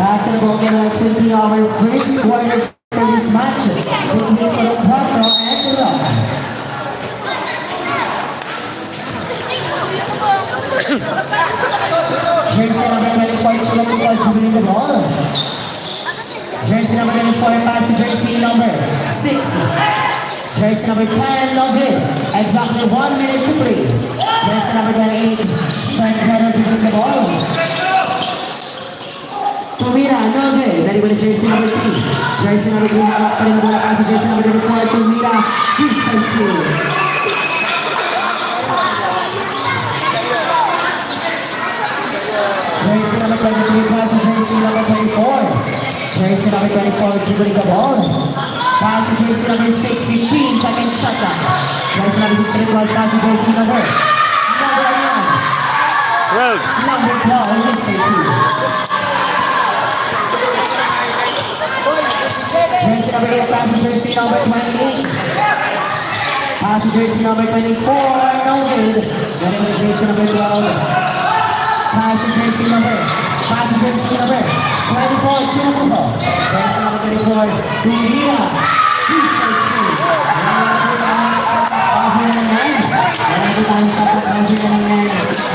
That's the ball game. Let's continue our first quarter for this match between Irapuato and Rock. Jersey number 24, Chula Kupal dribbling the ball. Jersey number 24, pass to jersey number 6. Jersey number 10, no good. Exactly 1 minute to play. Jersey number 28, Santana dribbling the ball. Tumira, no good. Very good, jersey number 3. Jersey number 3, hawak pa rin ang bola, pass to jersey number 24, Tumira. Jersey number 23, pass to jersey number 24. Jersey number 24, dribbling the ball. Pass to jersey number 6, 15 seconds shot clock. Jersey number 6, pass to jersey number 12. Number 12, jersey number 8, pass to jersey number 28. Pass to jersey number 24, no good. Then to jersey number 12. Pass to jersey number 24, Chinapuko. Jersey number 24, Tumira.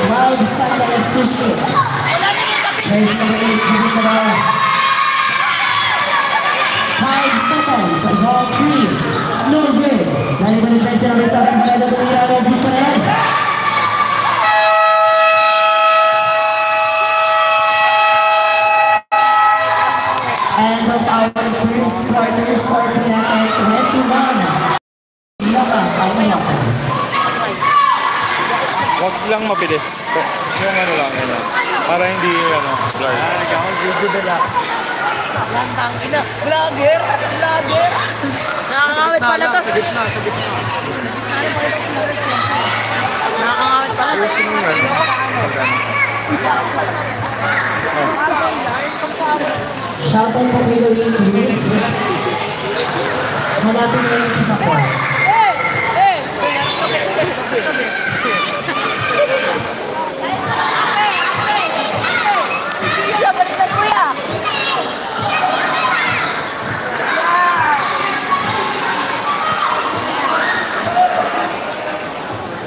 Well, seconds to shoot. Jersey number 8, Chinapuko. 5 seconds, ball 3, no good. Then to jersey number 7, Tumira, ready for it. End of our first quarter score at 21. Wag lang mabilis. Yung ano lang, ano. Para hindi, ano, blur. Lantang ina. Vlogger! Vlogger! Nakakawit pala to. Sa gitna. Nakakawit pala to. Shoutout po kayo rin. Hanapin na yung isa ko.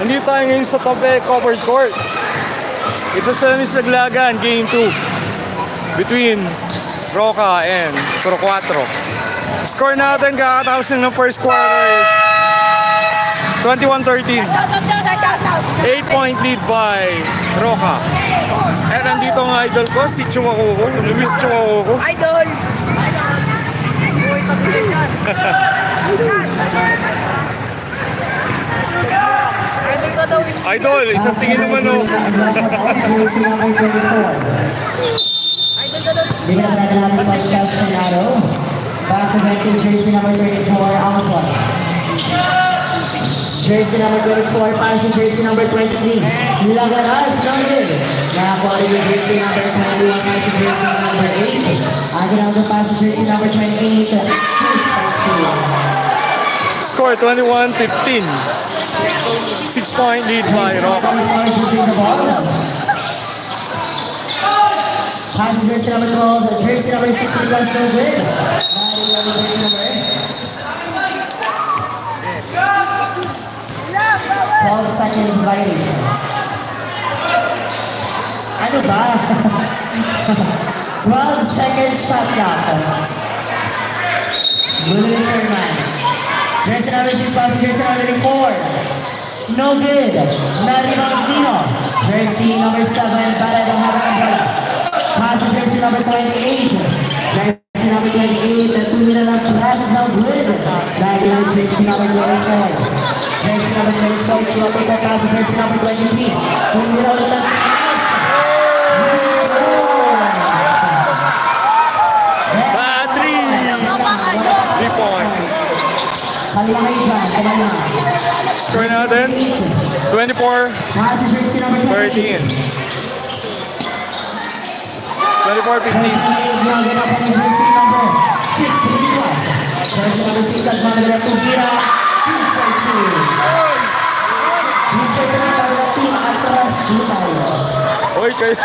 Nandito tayo ngayon sa Tabe Covered Court. It's a Salamis Laglagan, Game 2. Between Roca and Irapuato. Score natin kakatapos ng first quarter is 21-13. 8-point lead by Roca. And nandito ang idol ko, si Chuakuko, Luis Chuakuko. Idol! Idol, isang tingin naman o. Binabada natin by Self-Senado. Back to back to jersey number 34, Alpha. Jersey number 24, pass to jersey number 23. Lagaras, number. Nakakuha rin yung jersey number 21, pass to jersey number 8. Agad ang pass to jersey number 28. Score 21-15. 6-point lead by Roca. Pass to jersey number 12, jersey number 6 because no good. Jersey number 12 seconds violation. Ano ba? 12 seconds shot clock. Blue Sherman. Jersey number 6 pass to jersey number 4. No good. Naribang Dino. Jersey number 7, para the hawak ang bola. Pass to jersey number 28. Jersey number 28, tumira ng press, no good. Dahil yung jersey number 24. Jersey number 24, Chuakuko, pass to jersey number 23. Tumira ulit ng press. 3 points. Kalila kayo dyan, kalila. Score natin 24-13. 24-15. Jersey number 6 at Manila Tumira. T-shirt na para team atras. Oy, kayo.